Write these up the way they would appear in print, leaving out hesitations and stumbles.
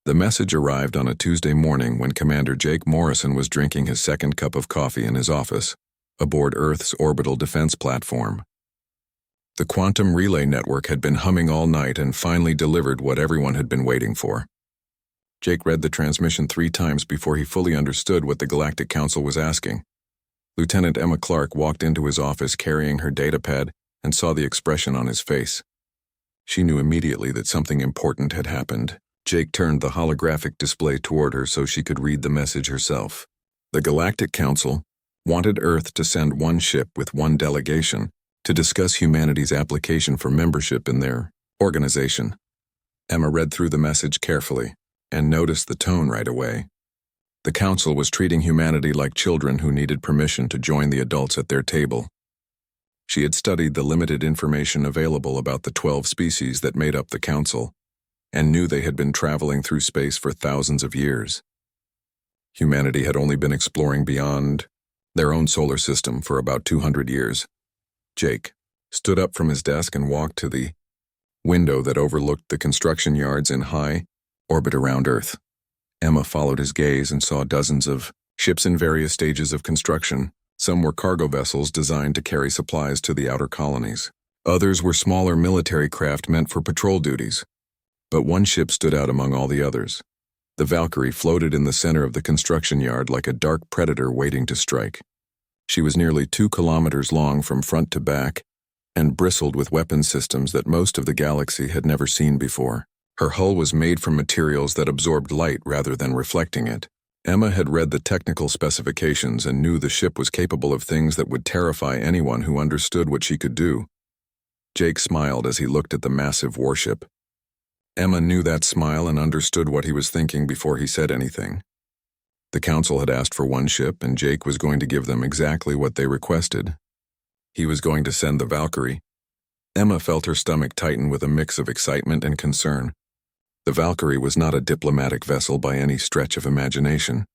The message arrived on a Tuesday morning when Commander Jake Morrison was drinking his second cup of coffee in his office, aboard Earth's orbital defense platform. The quantum relay network had been humming all night and finally delivered what everyone had been waiting for. Jake read the transmission 3 times before he fully understood what the Galactic Council was asking. Lieutenant Emma Clark walked into his office carrying her datapad and saw the expression on his face. She knew immediately that something important had happened. Jake turned the holographic display toward her so she could read the message herself. The Galactic Council wanted Earth to send one ship with one delegation to discuss humanity's application for membership in their organization. Emma read through the message carefully and noticed the tone right away. The Council was treating humanity like children who needed permission to join the adults at their table. She had studied the limited information available about the 12 species that made up the Council, and knew they had been traveling through space for thousands of years. Humanity had only been exploring beyond their own solar system for about 200 years. Jake stood up from his desk and walked to the window that overlooked the construction yards in high orbit around Earth. Emma followed his gaze and saw dozens of ships in various stages of construction. Some were cargo vessels designed to carry supplies to the outer colonies. Others were smaller military craft meant for patrol duties. But one ship stood out among all the others. The Valkyrie floated in the center of the construction yard like a dark predator waiting to strike. She was nearly 2 kilometers long from front to back and bristled with weapon systems that most of the galaxy had never seen before. Her hull was made from materials that absorbed light rather than reflecting it. Emma had read the technical specifications and knew the ship was capable of things that would terrify anyone who understood what she could do. Jake smiled as he looked at the massive warship. Emma knew that smile and understood what he was thinking before he said anything. The Council had asked for one ship, and Jake was going to give them exactly what they requested. He was going to send the Valkyrie. Emma felt her stomach tighten with a mix of excitement and concern. The Valkyrie was not a diplomatic vessel by any stretch of imagination.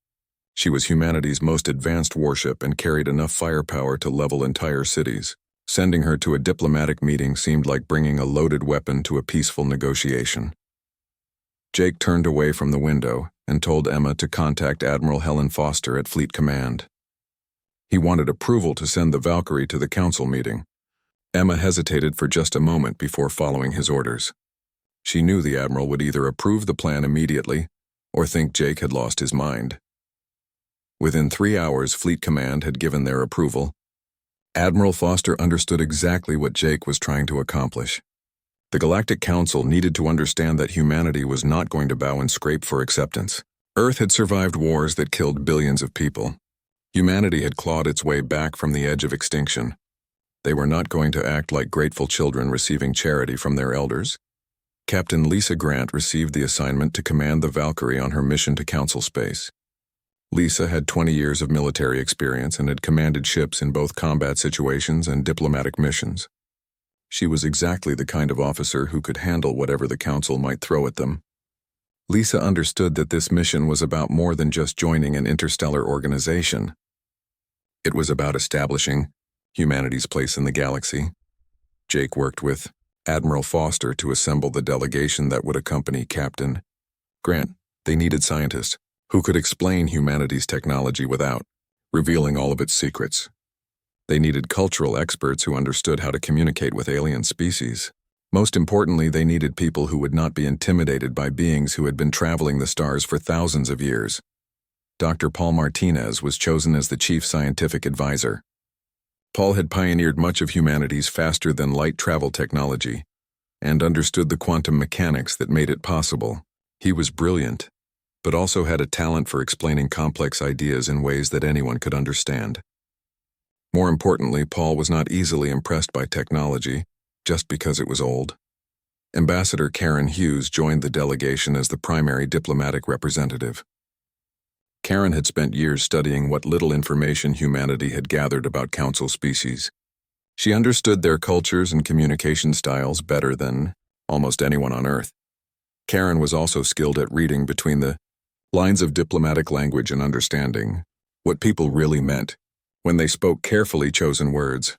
She was humanity's most advanced warship and carried enough firepower to level entire cities. Sending her to a diplomatic meeting seemed like bringing a loaded weapon to a peaceful negotiation. Jake turned away from the window and told Emma to contact Admiral Helen Foster at Fleet Command. He wanted approval to send the Valkyrie to the Council meeting. Emma hesitated for just a moment before following his orders. She knew the Admiral would either approve the plan immediately or think Jake had lost his mind. Within 3 hours, Fleet Command had given their approval. Admiral Foster understood exactly what Jake was trying to accomplish. The Galactic Council needed to understand that humanity was not going to bow and scrape for acceptance. Earth had survived wars that killed billions of people. Humanity had clawed its way back from the edge of extinction. They were not going to act like grateful children receiving charity from their elders. Captain Lisa Grant received the assignment to command the Valkyrie on her mission to Council space. Lisa had 20 years of military experience and had commanded ships in both combat situations and diplomatic missions. She was exactly the kind of officer who could handle whatever the Council might throw at them. Lisa understood that this mission was about more than just joining an interstellar organization. It was about establishing humanity's place in the galaxy. Jake worked with Admiral Foster to assemble the delegation that would accompany Captain Grant. They needed scientists who could explain humanity's technology without revealing all of its secrets. They needed cultural experts who understood how to communicate with alien species. Most importantly, they needed people who would not be intimidated by beings who had been traveling the stars for thousands of years. Dr. Paul Martinez was chosen as the chief scientific advisor. Paul had pioneered much of humanity's faster-than-light travel technology and understood the quantum mechanics that made it possible. He was brilliant, but also had a talent for explaining complex ideas in ways that anyone could understand. More importantly, Paul was not easily impressed by technology just because it was old. Ambassador Karen Hughes joined the delegation as the primary diplomatic representative. Karen had spent years studying what little information humanity had gathered about Council species. She understood their cultures and communication styles better than almost anyone on Earth. Karen was also skilled at reading between the lines of diplomatic language and understanding what people really meant when they spoke carefully chosen words.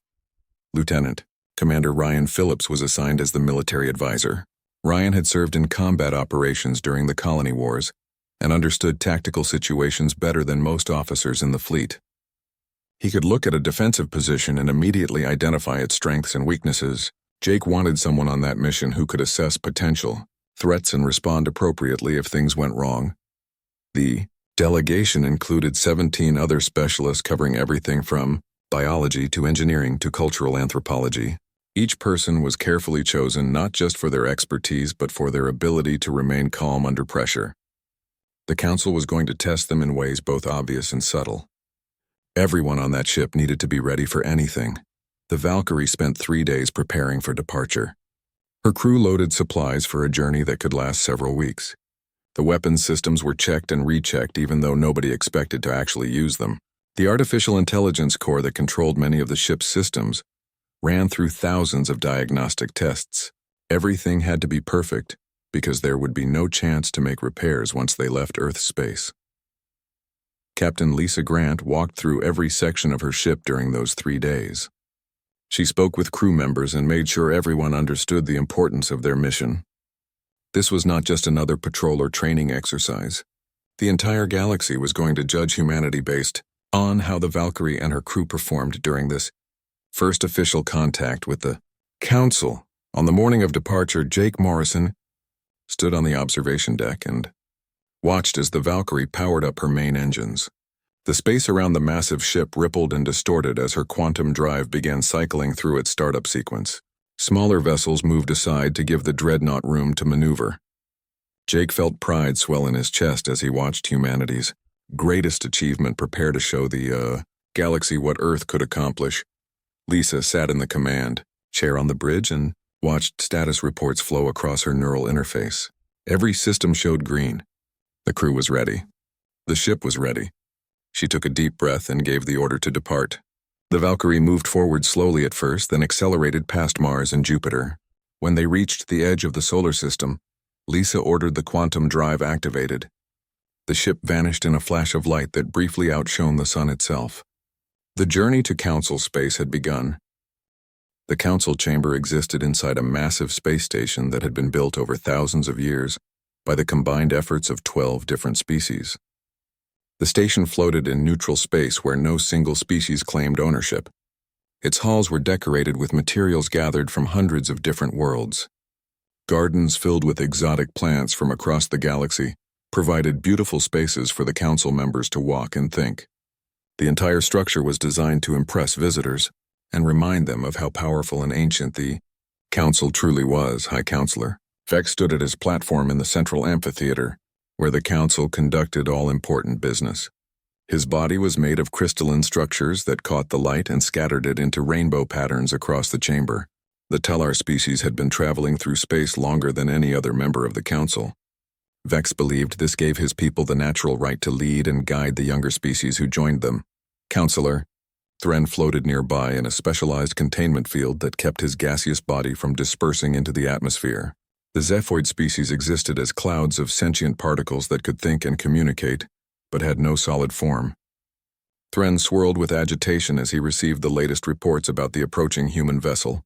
Lieutenant Commander Ryan Phillips was assigned as the military advisor. Ryan had served in combat operations during the colony wars and understood tactical situations better than most officers in the fleet. He could look at a defensive position and immediately identify its strengths and weaknesses. Jake wanted someone on that mission who could assess potential threats and respond appropriately if things went wrong. The delegation included 17 other specialists covering everything from biology to engineering to cultural anthropology. Each person was carefully chosen not just for their expertise but for their ability to remain calm under pressure. The Council was going to test them in ways both obvious and subtle. Everyone on that ship needed to be ready for anything. The Valkyrie spent 3 days preparing for departure. Her crew loaded supplies for a journey that could last several weeks. The weapons systems were checked and rechecked even though nobody expected to actually use them. The artificial intelligence core that controlled many of the ship's systems ran through thousands of diagnostic tests. Everything had to be perfect because there would be no chance to make repairs once they left Earth's space. Captain Lisa Grant walked through every section of her ship during those 3 days. She spoke with crew members and made sure everyone understood the importance of their mission. This was not just another patrol or training exercise. The entire galaxy was going to judge humanity based on how the Valkyrie and her crew performed during this first official contact with the Council. On the morning of departure, Jake Morrison stood on the observation deck and watched as the Valkyrie powered up her main engines. The space around the massive ship rippled and distorted as her quantum drive began cycling through its startup sequence. Smaller vessels moved aside to give the dreadnought room to maneuver. Jake felt pride swell in his chest as he watched humanity's greatest achievement prepare to show the galaxy what Earth could accomplish. Lisa sat in the command chair on the bridge and watched status reports flow across her neural interface. Every system showed green. The crew was ready. The ship was ready. She took a deep breath and gave the order to depart. The Valkyrie moved forward slowly at first, then accelerated past Mars and Jupiter. When they reached the edge of the solar system, Lisa ordered the quantum drive activated. The ship vanished in a flash of light that briefly outshone the sun itself. The journey to Council space had begun. The Council chamber existed inside a massive space station that had been built over thousands of years by the combined efforts of 12 different species. The station floated in neutral space where no single species claimed ownership. Its halls were decorated with materials gathered from hundreds of different worlds. Gardens filled with exotic plants from across the galaxy provided beautiful spaces for the Council members to walk and think. The entire structure was designed to impress visitors and remind them of how powerful and ancient the Council truly was. High Counselor Vex stood at his platform in the central amphitheater, where the Council conducted all important business. His body was made of crystalline structures that caught the light and scattered it into rainbow patterns across the chamber. The Tellar species had been traveling through space longer than any other member of the Council. Vex believed this gave his people the natural right to lead and guide the younger species who joined them. Counselor Thren floated nearby in a specialized containment field that kept his gaseous body from dispersing into the atmosphere. The Zephoid species existed as clouds of sentient particles that could think and communicate, but had no solid form. Thren swirled with agitation as he received the latest reports about the approaching human vessel.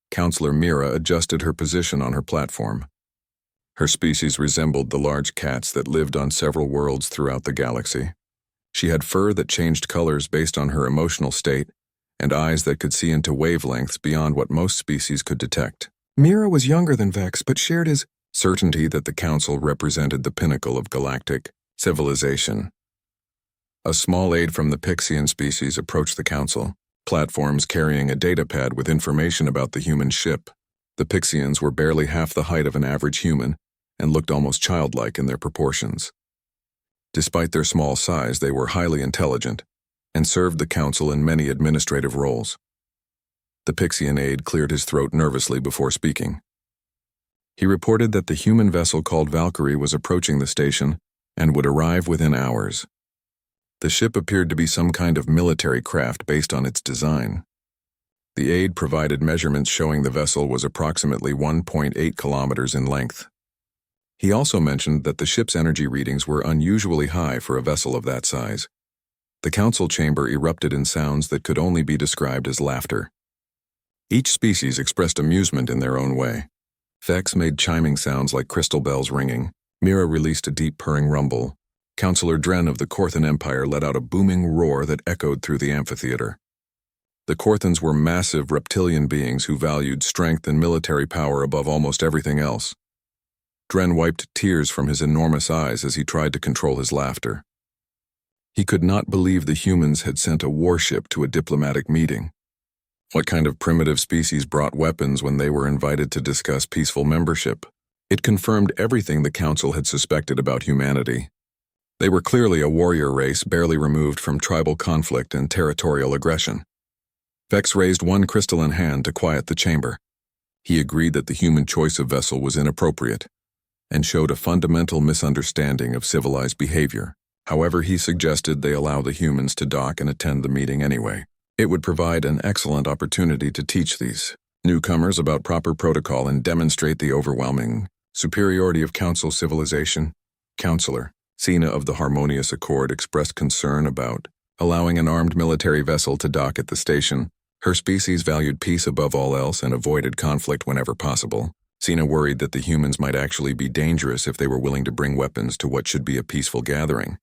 Counselor Mira adjusted her position on her platform. Her species resembled the large cats that lived on several worlds throughout the galaxy. She had fur that changed colors based on her emotional state, and eyes that could see into wavelengths beyond what most species could detect. Mira was younger than Vex, but shared his certainty that the Council represented the pinnacle of galactic civilization. A small aide from the Pixian species approached the Council, platforms carrying a datapad with information about the human ship. The Pixians were barely half the height of an average human and looked almost childlike in their proportions. Despite their small size, they were highly intelligent and served the Council in many administrative roles. The Pixian aide cleared his throat nervously before speaking. He reported that the human vessel called Valkyrie was approaching the station and would arrive within hours. The ship appeared to be some kind of military craft based on its design. The aide provided measurements showing the vessel was approximately 1.8 kilometers in length. He also mentioned that the ship's energy readings were unusually high for a vessel of that size. The Council chamber erupted in sounds that could only be described as laughter. Each species expressed amusement in their own way. Vex made chiming sounds like crystal bells ringing. Mira released a deep purring rumble. Counselor Dren of the Korthan Empire let out a booming roar that echoed through the amphitheater. The Korthans were massive reptilian beings who valued strength and military power above almost everything else. Dren wiped tears from his enormous eyes as he tried to control his laughter. He could not believe the humans had sent a warship to a diplomatic meeting. What kind of primitive species brought weapons when they were invited to discuss peaceful membership? It confirmed everything the Council had suspected about humanity. They were clearly a warrior race barely removed from tribal conflict and territorial aggression. Vex raised one crystalline hand to quiet the chamber. He agreed that the human choice of vessel was inappropriate and showed a fundamental misunderstanding of civilized behavior. However, he suggested they allow the humans to dock and attend the meeting anyway. It would provide an excellent opportunity to teach these newcomers about proper protocol and demonstrate the overwhelming superiority of Council civilization. Counselor Sina of the Harmonious Accord expressed concern about allowing an armed military vessel to dock at the station. Her species valued peace above all else and avoided conflict whenever possible. Sina worried that the humans might actually be dangerous if they were willing to bring weapons to what should be a peaceful gathering.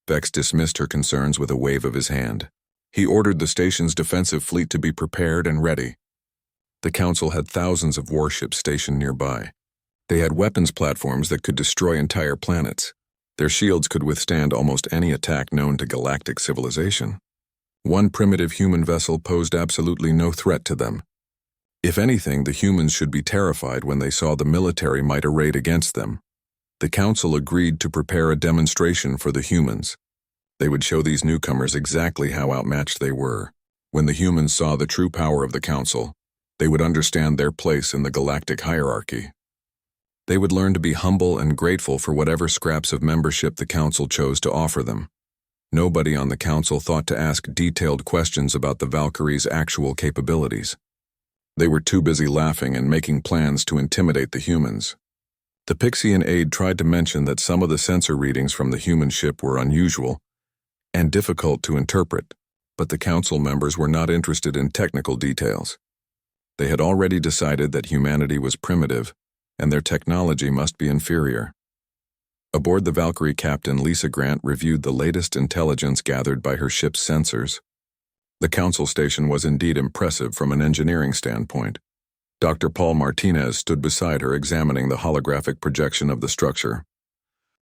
Vex dismissed her concerns with a wave of his hand. He ordered the station's defensive fleet to be prepared and ready. The Council had thousands of warships stationed nearby. They had weapons platforms that could destroy entire planets. Their shields could withstand almost any attack known to galactic civilization. One primitive human vessel posed absolutely no threat to them. If anything, the humans should be terrified when they saw the military might array against them. The Council agreed to prepare a demonstration for the humans. They would show these newcomers exactly how outmatched they were. When the humans saw the true power of the Council, they would understand their place in the galactic hierarchy. They would learn to be humble and grateful for whatever scraps of membership the Council chose to offer them. Nobody on the Council thought to ask detailed questions about the Valkyries' actual capabilities. They were too busy laughing and making plans to intimidate the humans. The Pixian aide tried to mention that some of the sensor readings from the human ship were unusual and difficult to interpret, but the Council members were not interested in technical details. They had already decided that humanity was primitive and their technology must be inferior. Aboard the Valkyrie, Captain Lisa Grant reviewed the latest intelligence gathered by her ship's sensors. The Council station was indeed impressive from an engineering standpoint. Dr. Paul Martinez stood beside her examining the holographic projection of the structure.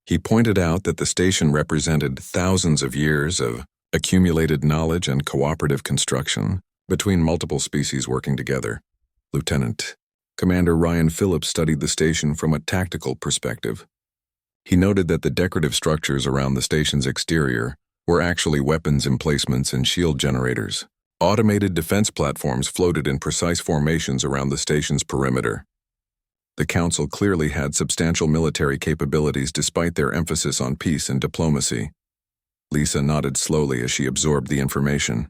He pointed out that the station represented thousands of years of accumulated knowledge and cooperative construction between multiple species working together. Lieutenant Commander Ryan Phillips studied the station from a tactical perspective. He noted that the decorative structures around the station's exterior were actually weapons emplacements and shield generators. Automated defense platforms floated in precise formations around the station's perimeter. The Council clearly had substantial military capabilities despite their emphasis on peace and diplomacy. Lisa nodded slowly as she absorbed the information.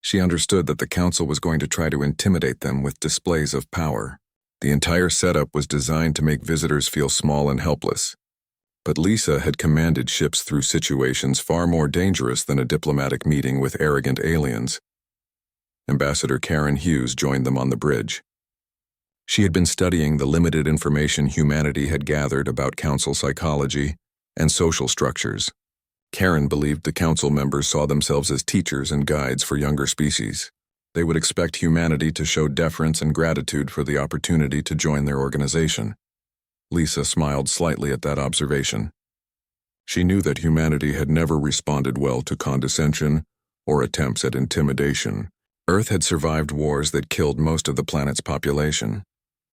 She understood that the Council was going to try to intimidate them with displays of power. The entire setup was designed to make visitors feel small and helpless. But Lisa had commanded ships through situations far more dangerous than a diplomatic meeting with arrogant aliens. Ambassador Karen Hughes joined them on the bridge. She had been studying the limited information humanity had gathered about Council psychology and social structures. Karen believed the Council members saw themselves as teachers and guides for younger species. They would expect humanity to show deference and gratitude for the opportunity to join their organization. Lisa smiled slightly at that observation. She knew that humanity had never responded well to condescension or attempts at intimidation. Earth had survived wars that killed most of the planet's population.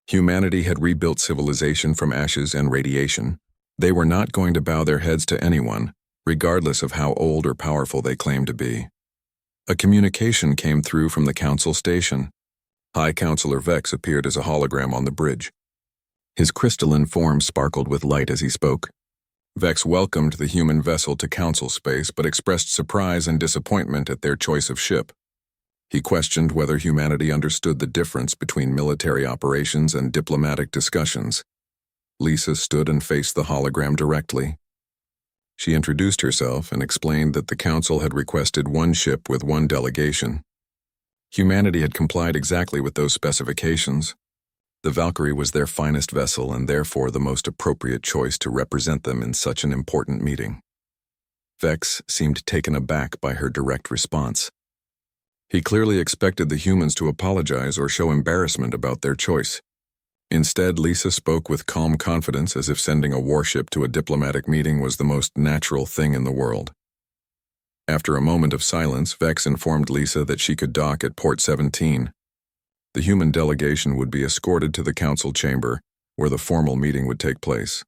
Humanity had rebuilt civilization from ashes and radiation. They were not going to bow their heads to anyone, regardless of how old or powerful they claimed to be. A communication came through from the Council station. High Counselor Vex appeared as a hologram on the bridge. His crystalline form sparkled with light as he spoke. Vex welcomed the human vessel to Council space but expressed surprise and disappointment at their choice of ship. He questioned whether humanity understood the difference between military operations and diplomatic discussions. Lisa stood and faced the hologram directly. She introduced herself and explained that the Council had requested one ship with one delegation. Humanity had complied exactly with those specifications. The Valkyrie was their finest vessel and therefore the most appropriate choice to represent them in such an important meeting. Vex seemed taken aback by her direct response. He clearly expected the humans to apologize or show embarrassment about their choice. Instead, Lisa spoke with calm confidence, as if sending a warship to a diplomatic meeting was the most natural thing in the world. After a moment of silence, Vex informed Lisa that she could dock at Port 17. The human delegation would be escorted to the council chamber, where the formal meeting would take place.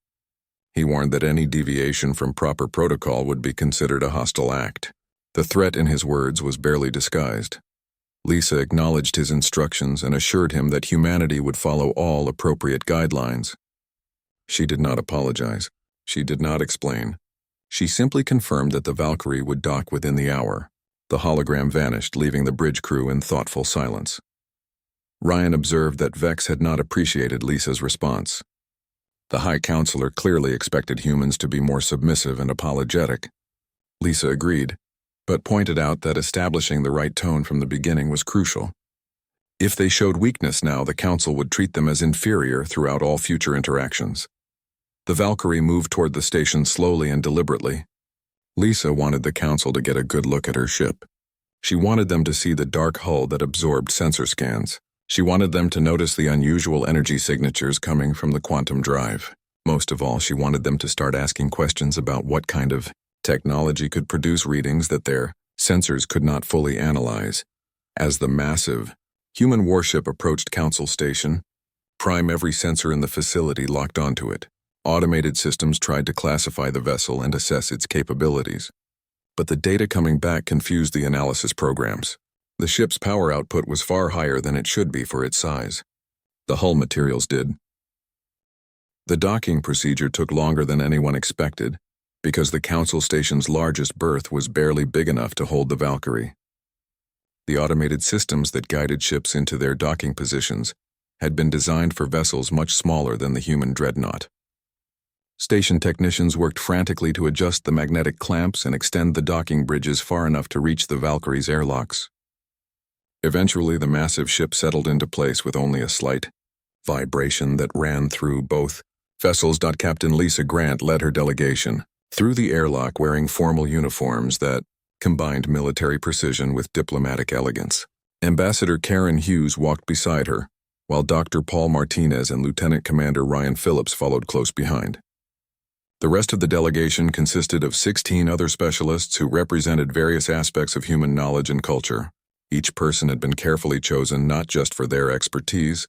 He warned that any deviation from proper protocol would be considered a hostile act. The threat in his words was barely disguised. Lisa acknowledged his instructions and assured him that humanity would follow all appropriate guidelines. She did not apologize. She did not explain. She simply confirmed that the Valkyrie would dock within the hour. The hologram vanished, leaving the bridge crew in thoughtful silence. Ryan observed that Vex had not appreciated Lisa's response. The High Counselor clearly expected humans to be more submissive and apologetic. Lisa agreed, but pointed out that establishing the right tone from the beginning was crucial. If they showed weakness now, the Council would treat them as inferior throughout all future interactions. The Valkyrie moved toward the station slowly and deliberately. Lisa wanted the Council to get a good look at her ship. She wanted them to see the dark hull that absorbed sensor scans. She wanted them to notice the unusual energy signatures coming from the quantum drive. Most of all, she wanted them to start asking questions about what kind of technology could produce readings that their sensors could not fully analyze. As the massive human warship approached Council Station, every sensor in the facility locked onto it. Automated systems tried to classify the vessel and assess its capabilities. But the data coming back confused the analysis programs. The ship's power output was far higher than it should be for its size. The hull materials did. The docking procedure took longer than anyone expected, because the Council Station's largest berth was barely big enough to hold the Valkyrie. The automated systems that guided ships into their docking positions had been designed for vessels much smaller than the human dreadnought. Station technicians worked frantically to adjust the magnetic clamps and extend the docking bridges far enough to reach the Valkyrie's airlocks. Eventually, the massive ship settled into place with only a slight vibration that ran through both vessels. Captain Lisa Grant led her delegation through the airlock wearing formal uniforms that combined military precision with diplomatic elegance. Ambassador Karen Hughes walked beside her, while Dr. Paul Martinez and Lieutenant Commander Ryan Phillips followed close behind. The rest of the delegation consisted of 16 other specialists who represented various aspects of human knowledge and culture. Each person had been carefully chosen not just for their expertise,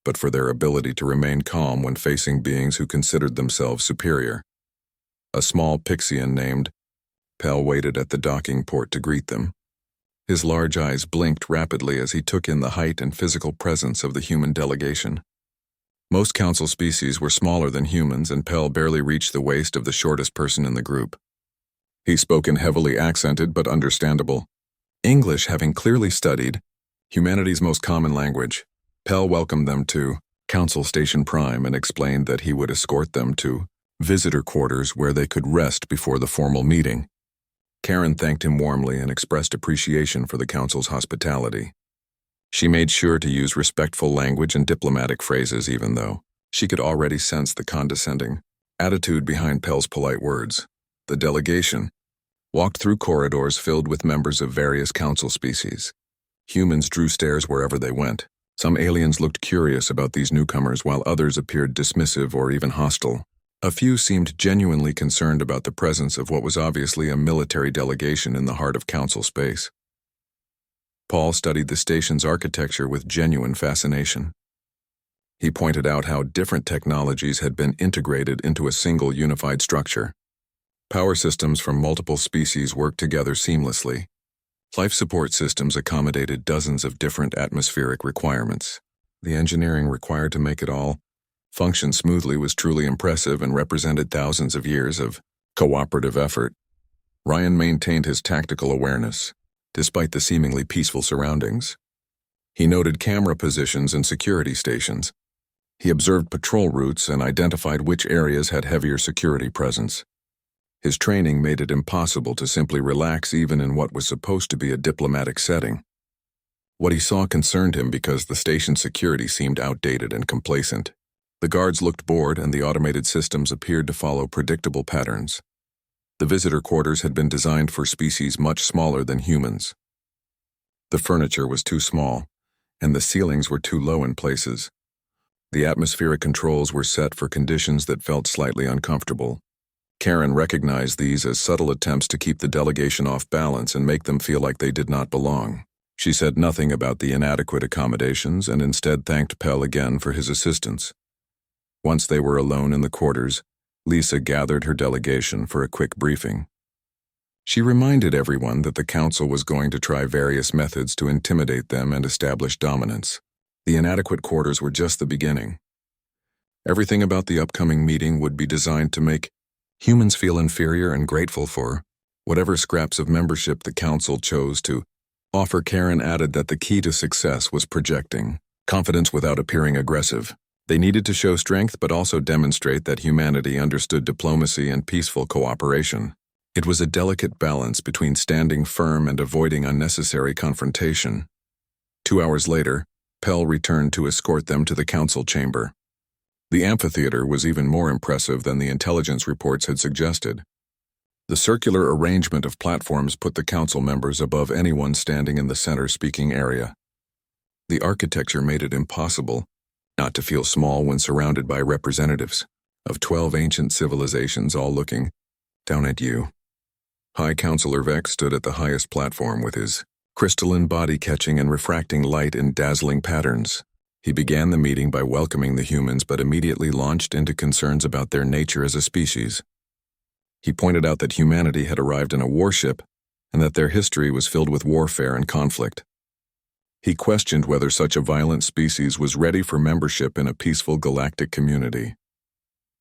but for their ability to remain calm when facing beings who considered themselves superior. A small Pixian named Pell waited at the docking port to greet them. His large eyes blinked rapidly as he took in the height and physical presence of the human delegation. Most council species were smaller than humans, and Pell barely reached the waist of the shortest person in the group. He spoke in heavily accented but understandable English, having clearly studied humanity's most common language. Pell welcomed them to Council Station Prime and explained that he would escort them to visitor quarters where they could rest before the formal meeting. Karen thanked him warmly and expressed appreciation for the council's hospitality. She made sure to use respectful language and diplomatic phrases, even though she could already sense the condescending attitude behind Pell's polite words. The delegation walked through corridors filled with members of various council species. Humans drew stares wherever they went. Some aliens looked curious about these newcomers, while others appeared dismissive or even hostile. A few seemed genuinely concerned about the presence of what was obviously a military delegation in the heart of council space. Paul studied the station's architecture with genuine fascination. He pointed out how different technologies had been integrated into a single unified structure. Power systems from multiple species worked together seamlessly. Life support systems accommodated dozens of different atmospheric requirements. The engineering required to make it all function smoothly was truly impressive and represented thousands of years of cooperative effort. Ryan maintained his tactical awareness, despite the seemingly peaceful surroundings. He noted camera positions and security stations. He observed patrol routes and identified which areas had heavier security presence. His training made it impossible to simply relax even in what was supposed to be a diplomatic setting. What he saw concerned him because the station's security seemed outdated and complacent. The guards looked bored and the automated systems appeared to follow predictable patterns. The visitor quarters had been designed for species much smaller than humans. The furniture was too small, and the ceilings were too low in places. The atmospheric controls were set for conditions that felt slightly uncomfortable. Karen recognized these as subtle attempts to keep the delegation off balance and make them feel like they did not belong. She said nothing about the inadequate accommodations and instead thanked Pell again for his assistance. Once they were alone in the quarters, Lisa gathered her delegation for a quick briefing. She reminded everyone that the council was going to try various methods to intimidate them and establish dominance. The inadequate quarters were just the beginning. Everything about the upcoming meeting would be designed to make humans feel inferior and grateful for whatever scraps of membership the council chose to offer. Karen added that the key to success was projecting confidence without appearing aggressive. They needed to show strength but also demonstrate that humanity understood diplomacy and peaceful cooperation. It was a delicate balance between standing firm and avoiding unnecessary confrontation. 2 hours later, Pell returned to escort them to the council chamber. The amphitheater was even more impressive than the intelligence reports had suggested. The circular arrangement of platforms put the council members above anyone standing in the center speaking area. The architecture made it impossible not to feel small when surrounded by representatives of 12 ancient civilizations all looking down at you. High Counselor Vex stood at the highest platform with his crystalline body catching and refracting light in dazzling patterns. He began the meeting by welcoming the humans but immediately launched into concerns about their nature as a species. He pointed out that humanity had arrived in a warship and that their history was filled with warfare and conflict. He questioned whether such a violent species was ready for membership in a peaceful galactic community.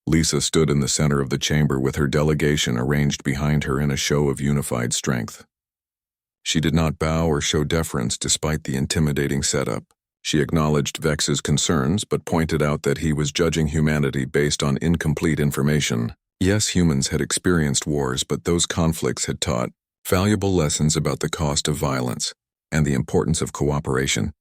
Lisa stood in the center of the chamber with her delegation arranged behind her in a show of unified strength. She did not bow or show deference despite the intimidating setup. She acknowledged Vex's concerns but pointed out that he was judging humanity based on incomplete information. Yes, humans had experienced wars, but those conflicts had taught valuable lessons about the cost of violence and the importance of cooperation.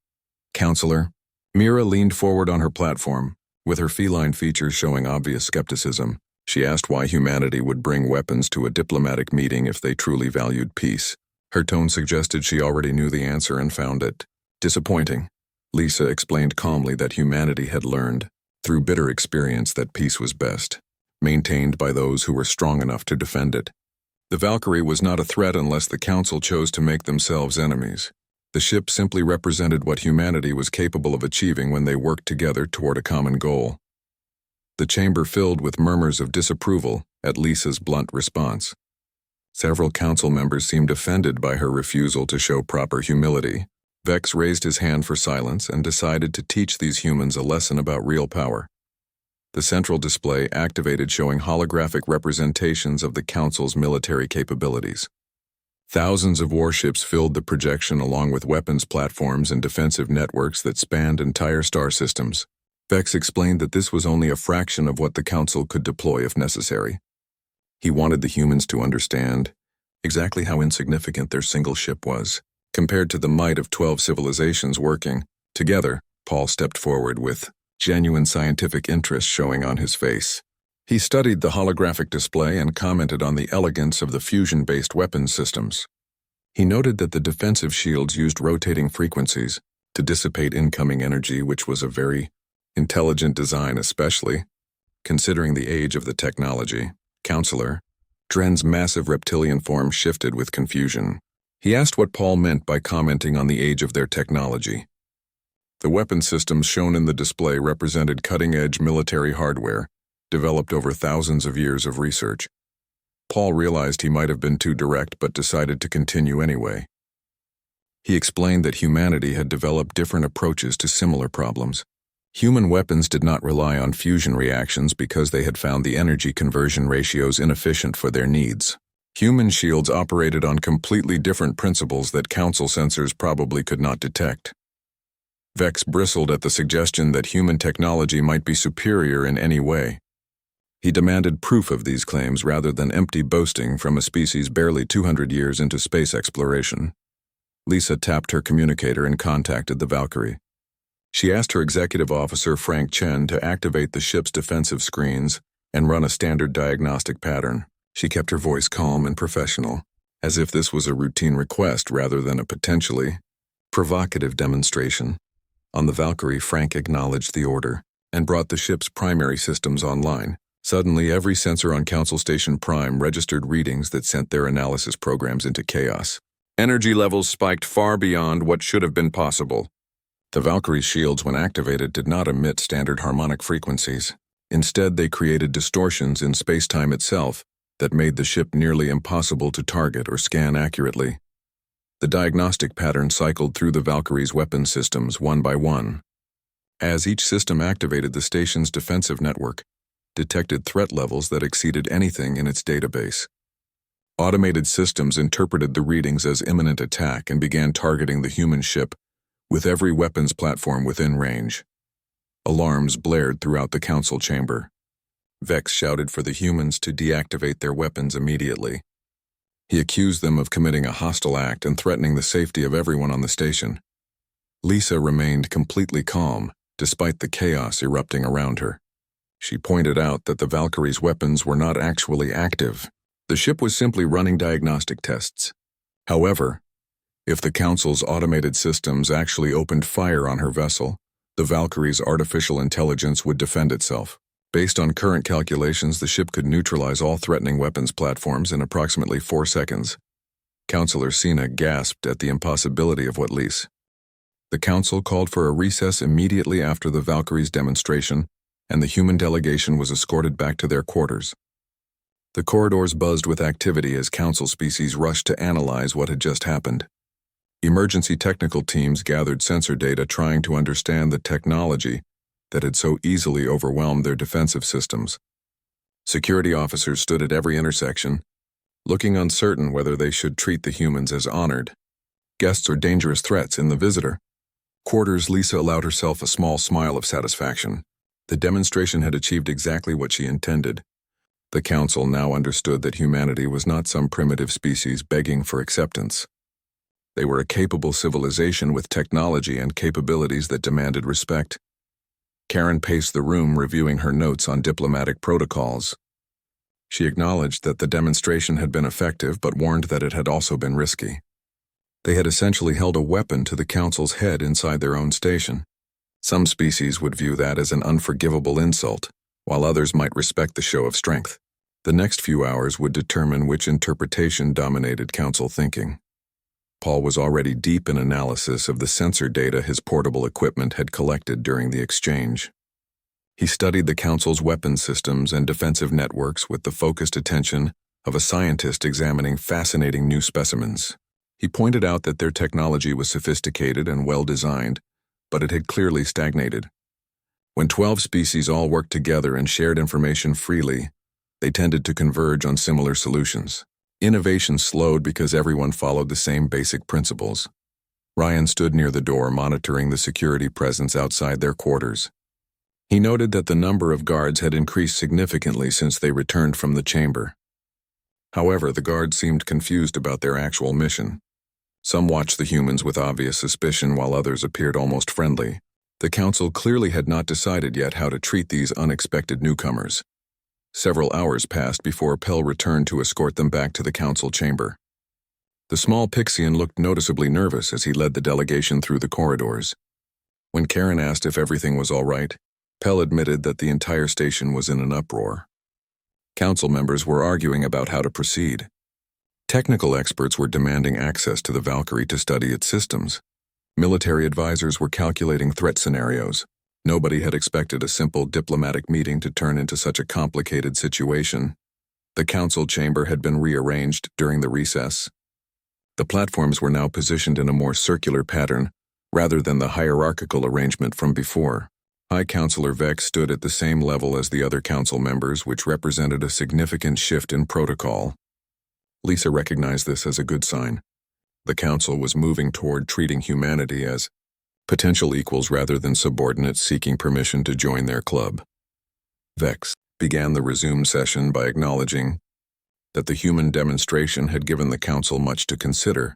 Counselor, Mira leaned forward on her platform, with her feline features showing obvious skepticism. She asked why humanity would bring weapons to a diplomatic meeting if they truly valued peace. Her tone suggested she already knew the answer and found it disappointing. Lisa explained calmly that humanity had learned, through bitter experience, that peace was best maintained by those who were strong enough to defend it. The Valkyrie was not a threat unless the Council chose to make themselves enemies. The ship simply represented what humanity was capable of achieving when they worked together toward a common goal. The chamber filled with murmurs of disapproval at Lisa's blunt response. Several council members seemed offended by her refusal to show proper humility. Vex raised his hand for silence and decided to teach these humans a lesson about real power. The central display activated, showing holographic representations of the Council's military capabilities. Thousands of warships filled the projection along with weapons platforms and defensive networks that spanned entire star systems. Vex explained that this was only a fraction of what the Council could deploy if necessary. He wanted the humans to understand exactly how insignificant their single ship was, compared to the might of 12 civilizations working together. Paul stepped forward with genuine scientific interest showing on his face. He studied the holographic display and commented on the elegance of the fusion-based weapons systems. He noted that the defensive shields used rotating frequencies to dissipate incoming energy, which was a very intelligent design, especially considering the age of the technology. Counselor, Dren's massive reptilian form shifted with confusion. He asked what Paul meant by commenting on the age of their technology. The weapon systems shown in the display represented cutting-edge military hardware, developed over thousands of years of research. Paul realized he might have been too direct but decided to continue anyway. He explained that humanity had developed different approaches to similar problems. Human weapons did not rely on fusion reactions because they had found the energy conversion ratios inefficient for their needs. Human shields operated on completely different principles that Council sensors probably could not detect. Vex bristled at the suggestion that human technology might be superior in any way. He demanded proof of these claims rather than empty boasting from a species barely 200 years into space exploration. Lisa tapped her communicator and contacted the Valkyrie. She asked her executive officer, Frank Chen, to activate the ship's defensive screens and run a standard diagnostic pattern. She kept her voice calm and professional, as if this was a routine request rather than a potentially provocative demonstration. On the Valkyrie, Frank acknowledged the order and brought the ship's primary systems online. Suddenly, every sensor on Council Station Prime registered readings that sent their analysis programs into chaos. Energy levels spiked far beyond what should have been possible. The Valkyrie's shields, when activated, did not emit standard harmonic frequencies. Instead, they created distortions in space-time itself that made the ship nearly impossible to target or scan accurately. The diagnostic pattern cycled through the Valkyrie's weapon systems one by one. As each system activated, the station's defensive network detected threat levels that exceeded anything in its database. Automated systems interpreted the readings as imminent attack and began targeting the human ship with every weapons platform within range. Alarms blared throughout the council chamber. Vex shouted for the humans to deactivate their weapons immediately. He accused them of committing a hostile act and threatening the safety of everyone on the station. Lisa remained completely calm, despite the chaos erupting around her. She pointed out that the Valkyrie's weapons were not actually active. The ship was simply running diagnostic tests. However, if the Council's automated systems actually opened fire on her vessel, the Valkyrie's artificial intelligence would defend itself. Based on current calculations, the ship could neutralize all threatening weapons platforms in approximately 4 seconds. Councilor Cena gasped at the impossibility of what Lise. The Council called for a recess immediately after the Valkyrie's demonstration, and the human delegation was escorted back to their quarters. The corridors buzzed with activity as Council species rushed to analyze what had just happened. Emergency technical teams gathered sensor data trying to understand the technology that had so easily overwhelmed their defensive systems. Security officers stood at every intersection, looking uncertain whether they should treat the humans as honored guests or dangerous threats in the visitor quarters. Lisa allowed herself a small smile of satisfaction. The demonstration had achieved exactly what she intended. The Council now understood that humanity was not some primitive species begging for acceptance. They were a capable civilization with technology and capabilities that demanded respect. Karen paced the room, reviewing her notes on diplomatic protocols. She acknowledged that the demonstration had been effective, but warned that it had also been risky. They had essentially held a weapon to the Council's head inside their own station. Some species would view that as an unforgivable insult, while others might respect the show of strength. The next few hours would determine which interpretation dominated Council thinking. Paul was already deep in analysis of the sensor data his portable equipment had collected during the exchange. He studied the Council's weapon systems and defensive networks with the focused attention of a scientist examining fascinating new specimens. He pointed out that their technology was sophisticated and well-designed, but it had clearly stagnated. When 12 species all worked together and shared information freely, they tended to converge on similar solutions. Innovation slowed because everyone followed the same basic principles. Ryan stood near the door, monitoring the security presence outside their quarters. He noted that the number of guards had increased significantly since they returned from the chamber. However, the guards seemed confused about their actual mission. Some watched the humans with obvious suspicion, while others appeared almost friendly. The Council clearly had not decided yet how to treat these unexpected newcomers. Several hours passed before Pell returned to escort them back to the Council chamber. The small Pixian looked noticeably nervous as he led the delegation through the corridors. When Karen asked if everything was all right, Pell admitted that the entire station was in an uproar. Council members were arguing about how to proceed. Technical experts were demanding access to the Valkyrie to study its systems. Military advisors were calculating threat scenarios. Nobody had expected a simple diplomatic meeting to turn into such a complicated situation. The Council chamber had been rearranged during the recess. The platforms were now positioned in a more circular pattern, rather than the hierarchical arrangement from before. High Councilor Vex stood at the same level as the other council members, which represented a significant shift in protocol. Lisa recognized this as a good sign. The Council was moving toward treating humanity as potential equals rather than subordinates seeking permission to join their club. Vex began the resumed session by acknowledging that the human demonstration had given the Council much to consider.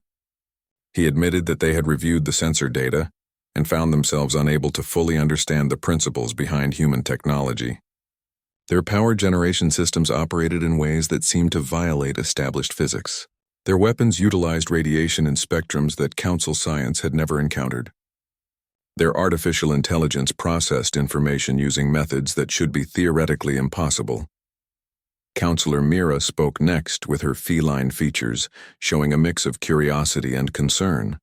He admitted that they had reviewed the sensor data and found themselves unable to fully understand the principles behind human technology. Their power generation systems operated in ways that seemed to violate established physics. Their weapons utilized radiation in spectrums that Council science had never encountered. Their artificial intelligence processed information using methods that should be theoretically impossible. Counselor Mira spoke next with her feline features, showing a mix of curiosity and concern.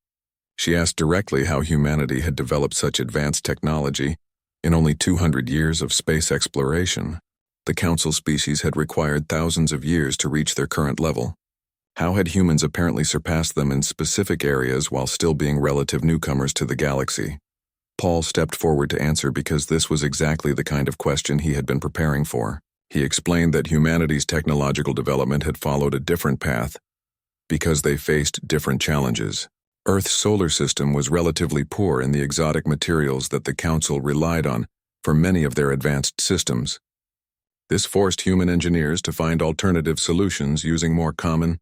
She asked directly how humanity had developed such advanced technology in only 200 years of space exploration. The Council species had required thousands of years to reach their current level. How had humans apparently surpassed them in specific areas while still being relative newcomers to the galaxy? Paul stepped forward to answer because this was exactly the kind of question he had been preparing for. He explained that humanity's technological development had followed a different path because they faced different challenges. Earth's solar system was relatively poor in the exotic materials that the Council relied on for many of their advanced systems. This forced human engineers to find alternative solutions using more common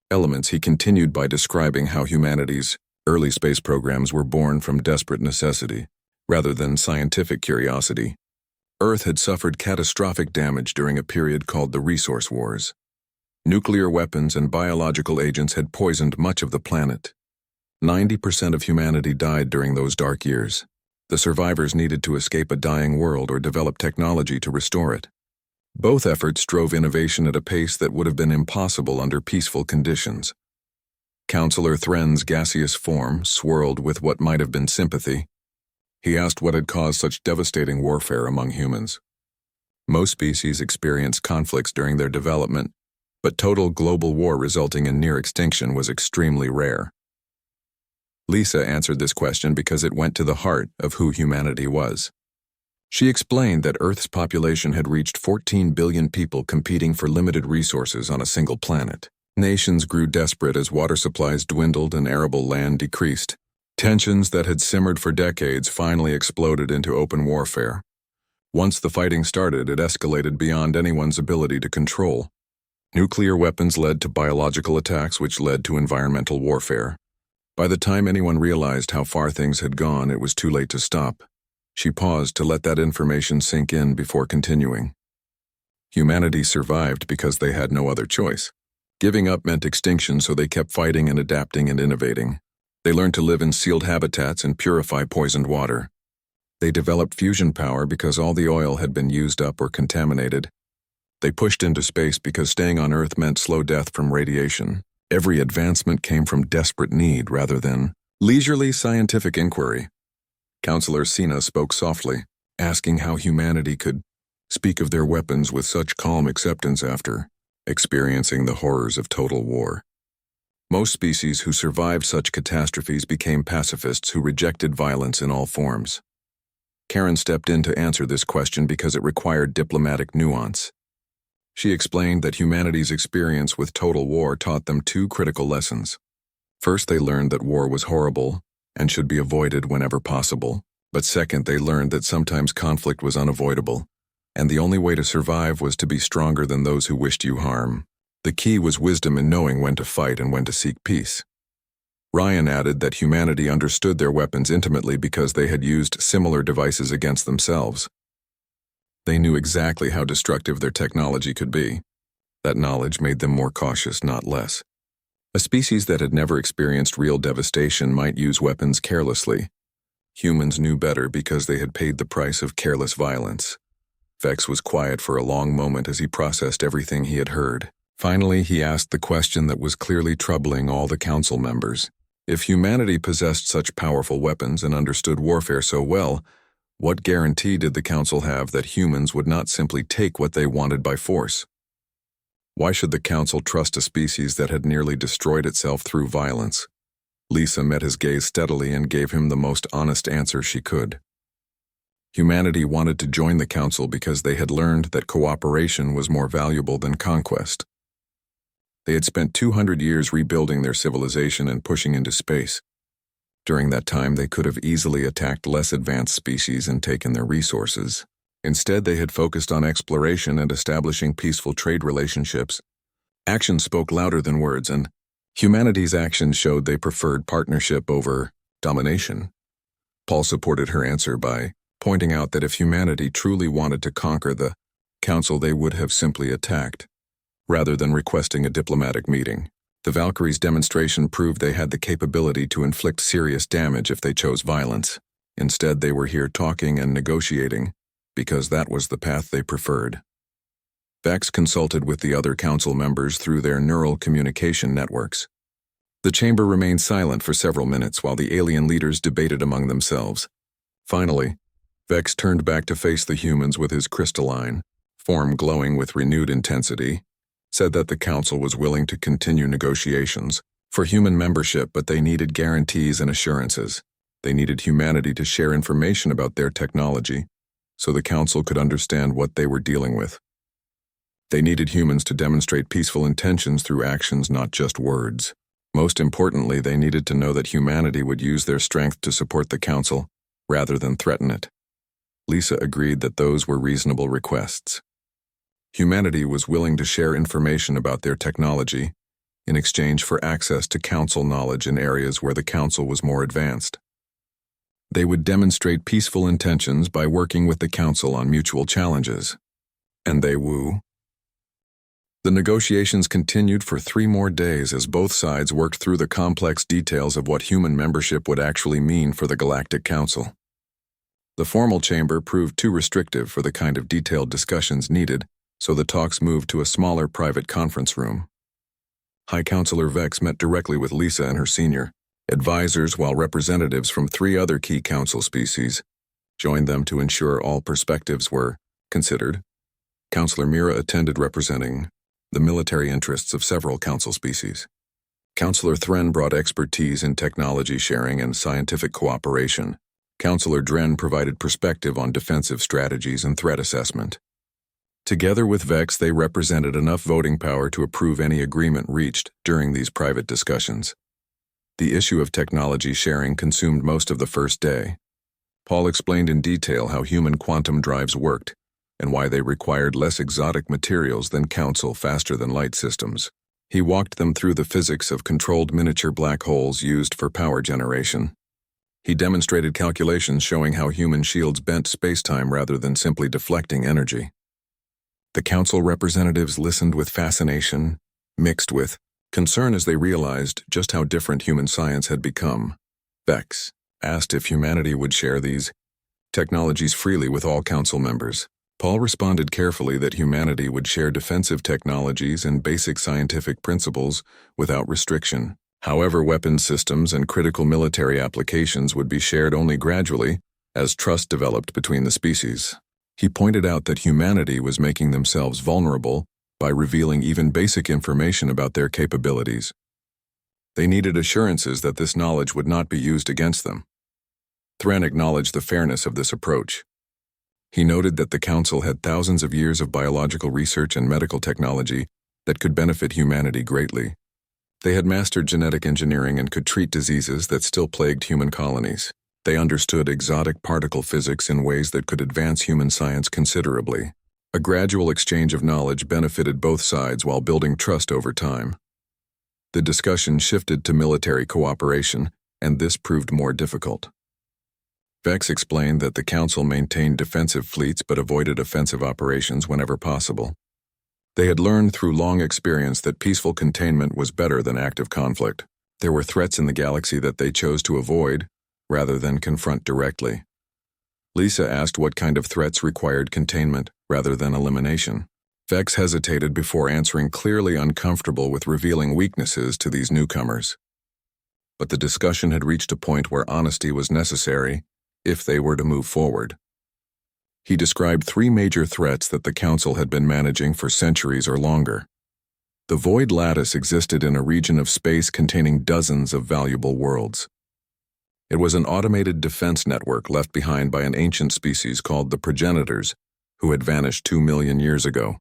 elements. He continued by describing how humanity's early space programs were born from desperate necessity, rather than scientific curiosity. Earth had suffered catastrophic damage during a period called the Resource Wars. Nuclear weapons and biological agents had poisoned much of the planet. 90% of humanity died during those dark years. The survivors needed to escape a dying world or develop technology to restore it. Both efforts drove innovation at a pace that would have been impossible under peaceful conditions. Counselor Thren's gaseous form swirled with what might have been sympathy. He asked what had caused such devastating warfare among humans. Most species experienced conflicts during their development, but total global war resulting in near extinction was extremely rare. Lisa answered this question because it went to the heart of who humanity was. She explained that Earth's population had reached 14 billion people competing for limited resources on a single planet. Nations grew desperate as water supplies dwindled and arable land decreased. Tensions that had simmered for decades finally exploded into open warfare. Once the fighting started, it escalated beyond anyone's ability to control. Nuclear weapons led to biological attacks, which led to environmental warfare. By the time anyone realized how far things had gone, it was too late to stop. She paused to let that information sink in before continuing. Humanity survived because they had no other choice. Giving up meant extinction, so they kept fighting and adapting and innovating. They learned to live in sealed habitats and purify poisoned water. They developed fusion power because all the oil had been used up or contaminated. They pushed into space because staying on Earth meant slow death from radiation. Every advancement came from desperate need rather than leisurely scientific inquiry. Counselor Sina spoke softly, asking how humanity could speak of their weapons with such calm acceptance after experiencing the horrors of total war. Most species who survived such catastrophes became pacifists who rejected violence in all forms. Karen stepped in to answer this question because it required diplomatic nuance. She explained that humanity's experience with total war taught them two critical lessons. First, they learned that war was horrible and should be avoided whenever possible. But second, they learned that sometimes conflict was unavoidable, and the only way to survive was to be stronger than those who wished you harm. The key was wisdom in knowing when to fight and when to seek peace. Ryan added that humanity understood their weapons intimately because they had used similar devices against themselves. They knew exactly how destructive their technology could be. That knowledge made them more cautious, not less. A species that had never experienced real devastation might use weapons carelessly. Humans knew better because they had paid the price of careless violence. Vex was quiet for a long moment as he processed everything he had heard. Finally, he asked the question that was clearly troubling all the council members. If humanity possessed such powerful weapons and understood warfare so well, what guarantee did the council have that humans would not simply take what they wanted by force? Why should the council trust a species that had nearly destroyed itself through violence? Lisa met his gaze steadily and gave him the most honest answer she could. Humanity wanted to join the council because they had learned that cooperation was more valuable than conquest. They had spent 200 years rebuilding their civilization and pushing into space. During that time, they could have easily attacked less advanced species and taken their resources. Instead, they had focused on exploration and establishing peaceful trade relationships. Action spoke louder than words, and Humanity's actions showed they preferred partnership over domination. Paul supported her answer by pointing out that if humanity truly wanted to conquer the Council, they would have simply attacked, rather than requesting a diplomatic meeting. The Valkyries' demonstration proved they had the capability to inflict serious damage if they chose violence. Instead, they were here talking and negotiating, because that was the path they preferred. Vex consulted with the other council members through their neural communication networks. The chamber remained silent for several minutes while the alien leaders debated among themselves. Finally, Vex turned back to face the humans with his crystalline form glowing with renewed intensity, said that the council was willing to continue negotiations for human membership, but they needed guarantees and assurances. They needed humanity to share information about their technology so the council could understand what they were dealing with. They needed humans to demonstrate peaceful intentions through actions, not just words. Most importantly, they needed to know that humanity would use their strength to support the council rather than threaten it. Lisa agreed that those were reasonable requests. Humanity was willing to share information about their technology in exchange for access to council knowledge in areas where the council was more advanced. They would demonstrate peaceful intentions by working with the council on mutual challenges. And they woo. The negotiations continued for 3 more days as both sides worked through the complex details of what human membership would actually mean for the Galactic Council. The formal chamber proved too restrictive for the kind of detailed discussions needed, so the talks moved to a smaller private conference room. High Counselor Vex met directly with Lisa and her senior advisors, while representatives from 3 other key council species joined them to ensure all perspectives were considered. Counselor Mira attended, representing the military interests of several council species. Counselor Thren brought expertise in technology sharing and scientific cooperation. Counselor Dren provided perspective on defensive strategies and threat assessment. Together with Vex, they represented enough voting power to approve any agreement reached during these private discussions. The issue of technology sharing consumed most of the first day. Paul explained in detail how human quantum drives worked and why they required less exotic materials than Council faster-than-light systems. He walked them through the physics of controlled miniature black holes used for power generation. He demonstrated calculations showing how human shields bent spacetime rather than simply deflecting energy. The council representatives listened with fascination, mixed with concern as they realized just how different human science had become. Vex asked if humanity would share these technologies freely with all council members. Paul responded carefully that humanity would share defensive technologies and basic scientific principles without restriction. However, weapons systems and critical military applications would be shared only gradually as trust developed between the species. He pointed out that humanity was making themselves vulnerable by revealing even basic information about their capabilities. They needed assurances that this knowledge would not be used against them. Thren acknowledged the fairness of this approach. He noted that the Council had thousands of years of biological research and medical technology that could benefit humanity greatly. They had mastered genetic engineering and could treat diseases that still plagued human colonies. They understood exotic particle physics in ways that could advance human science considerably. A gradual exchange of knowledge benefited both sides while building trust over time. The discussion shifted to military cooperation, and this proved more difficult. Vex explained that the Council maintained defensive fleets but avoided offensive operations whenever possible. They had learned through long experience that peaceful containment was better than active conflict. There were threats in the galaxy that they chose to avoid rather than confront directly. Lisa asked what kind of threats required containment rather than elimination. Vex hesitated before answering, clearly uncomfortable with revealing weaknesses to these newcomers. But the discussion had reached a point where honesty was necessary if they were to move forward. He described 3 major threats that the Council had been managing for centuries or longer. The Void Lattice existed in a region of space containing dozens of valuable worlds. It was an automated defense network left behind by an ancient species called the Progenitors, who had vanished 2 million years ago.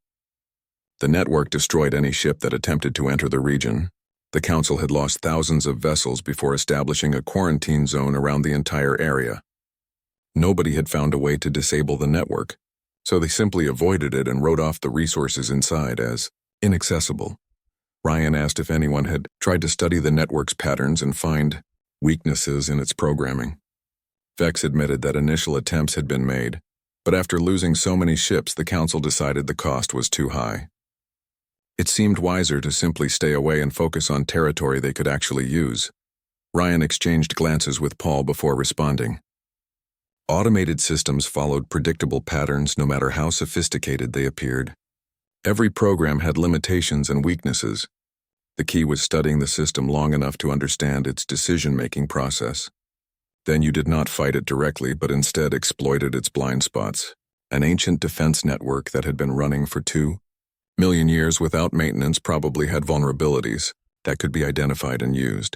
The network destroyed any ship that attempted to enter the region. The Council had lost thousands of vessels before establishing a quarantine zone around the entire area. Nobody had found a way to disable the network, so they simply avoided it and wrote off the resources inside as inaccessible. Ryan asked if anyone had tried to study the network's patterns and find weaknesses in its programming. Vex admitted that initial attempts had been made, but after losing so many ships, the Council decided the cost was too high. It seemed wiser to simply stay away and focus on territory they could actually use. Ryan exchanged glances with Paul before responding. Automated systems followed predictable patterns no matter how sophisticated they appeared. Every program had limitations and weaknesses. The key was studying the system long enough to understand its decision-making process. Then you did not fight it directly, but instead exploited its blind spots. An ancient defense network that had been running for 2 million years without maintenance probably had vulnerabilities that could be identified and used.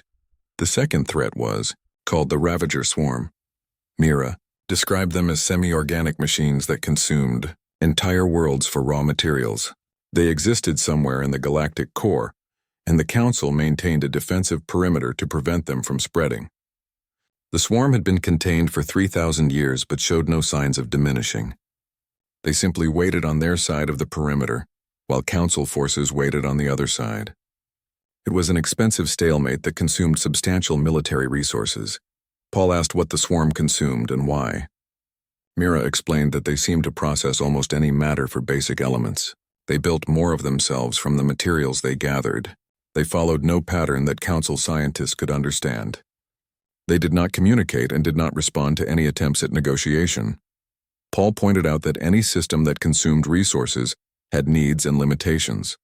The second threat was called the Ravager Swarm. Mira described them as semi-organic machines that consumed entire worlds for raw materials. They existed somewhere in the galactic core, and the Council maintained a defensive perimeter to prevent them from spreading. The swarm had been contained for 3,000 years but showed no signs of diminishing. They simply waited on their side of the perimeter, while Council forces waited on the other side. It was an expensive stalemate that consumed substantial military resources. Paul asked what the swarm consumed and why. Mira explained that they seemed to process almost any matter for basic elements. They built more of themselves from the materials they gathered. They followed no pattern that Council scientists could understand. They did not communicate and did not respond to any attempts at negotiation. Paul pointed out that any system that consumed resources had needs and limitations.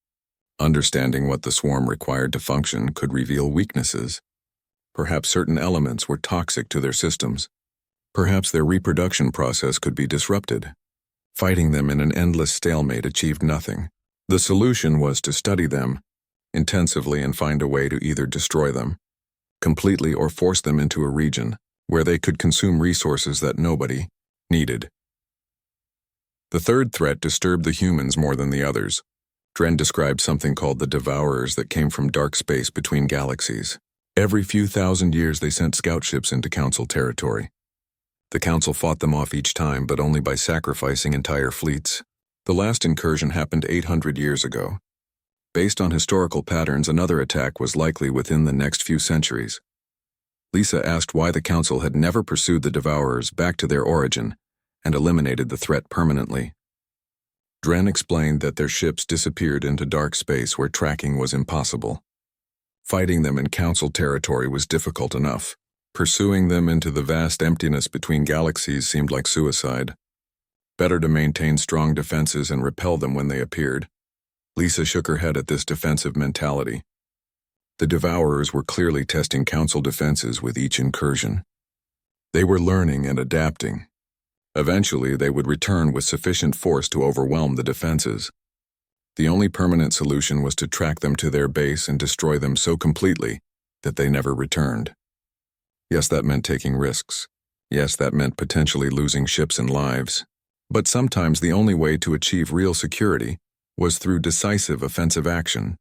Understanding what the swarm required to function could reveal weaknesses. Perhaps certain elements were toxic to their systems. Perhaps their reproduction process could be disrupted. Fighting them in an endless stalemate achieved nothing. The solution was to study them intensively and find a way to either destroy them completely or force them into a region where they could consume resources that nobody needed. The third threat disturbed the humans more than the others. Dren described something called the Devourers that came from dark space between galaxies. Every few thousand years they sent scout ships into Council territory. The Council fought them off each time, but only by sacrificing entire fleets. The last incursion happened 800 years ago. Based on historical patterns, another attack was likely within the next few centuries. Lisa asked why the Council had never pursued the Devourers back to their origin and eliminated the threat permanently. Dren explained that their ships disappeared into dark space where tracking was impossible. Fighting them in Council territory was difficult enough. Pursuing them into the vast emptiness between galaxies seemed like suicide. Better to maintain strong defenses and repel them when they appeared. Lisa shook her head at this defensive mentality. The Devourers were clearly testing Council defenses with each incursion. They were learning and adapting. Eventually, they would return with sufficient force to overwhelm the defenses. The only permanent solution was to track them to their base and destroy them so completely that they never returned. Yes, that meant taking risks. Yes, that meant potentially losing ships and lives. But sometimes the only way to achieve real security was through decisive offensive action.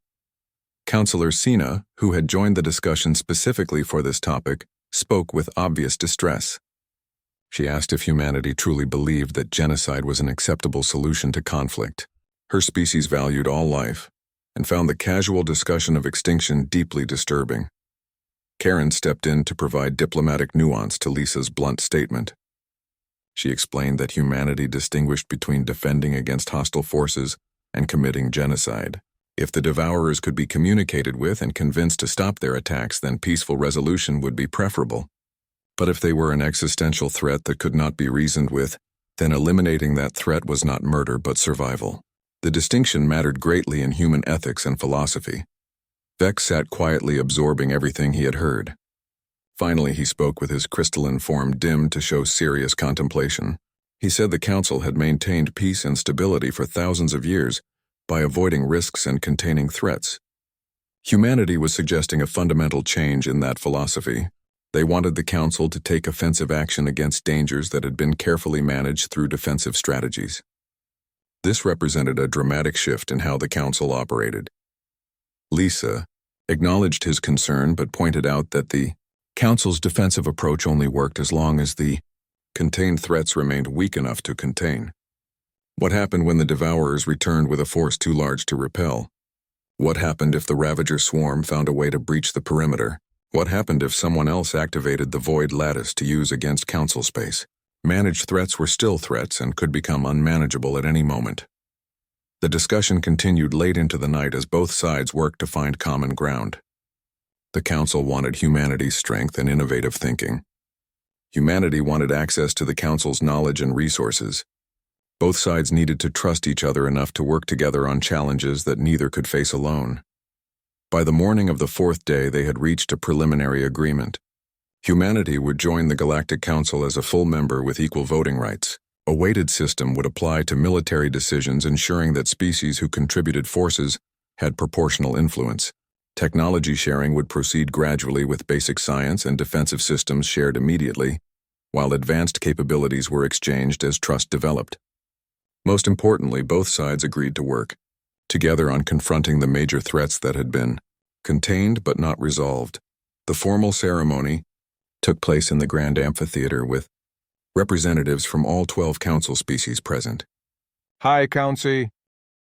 Councillor Sina, who had joined the discussion specifically for this topic, spoke with obvious distress. She asked if humanity truly believed that genocide was an acceptable solution to conflict. Her species valued all life and found the casual discussion of extinction deeply disturbing. Karen stepped in to provide diplomatic nuance to Lisa's blunt statement. She explained that humanity distinguished between defending against hostile forces and committing genocide. If the Devourers could be communicated with and convinced to stop their attacks, then peaceful resolution would be preferable. But if they were an existential threat that could not be reasoned with, then eliminating that threat was not murder but survival. The distinction mattered greatly in human ethics and philosophy. Vex sat quietly absorbing everything he had heard. Finally, he spoke with his crystalline form dimmed to show serious contemplation. He said the Council had maintained peace and stability for thousands of years by avoiding risks and containing threats. Humanity was suggesting a fundamental change in that philosophy. They wanted the Council to take offensive action against dangers that had been carefully managed through defensive strategies. This represented a dramatic shift in how the Council operated. Lisa acknowledged his concern but pointed out that the Council's defensive approach only worked as long as the contained threats remained weak enough to contain. What happened when the Devourers returned with a force too large to repel? What happened if the Ravager swarm found a way to breach the perimeter? What happened if someone else activated the Void Lattice to use against Council space? Managed threats were still threats and could become unmanageable at any moment. The discussion continued late into the night as both sides worked to find common ground. The Council wanted humanity's strength and innovative thinking. Humanity wanted access to the Council's knowledge and resources. Both sides needed to trust each other enough to work together on challenges that neither could face alone. By the morning of the fourth day, they had reached a preliminary agreement. Humanity would join the Galactic Council as a full member with equal voting rights. A weighted system would apply to military decisions, ensuring that species who contributed forces had proportional influence. Technology sharing would proceed gradually, with basic science and defensive systems shared immediately, while advanced capabilities were exchanged as trust developed. Most importantly, both sides agreed to work together on confronting the major threats that had been contained but not resolved. The formal ceremony took place in the Grand Amphitheater with representatives from all 12 council species present. Hi, Council.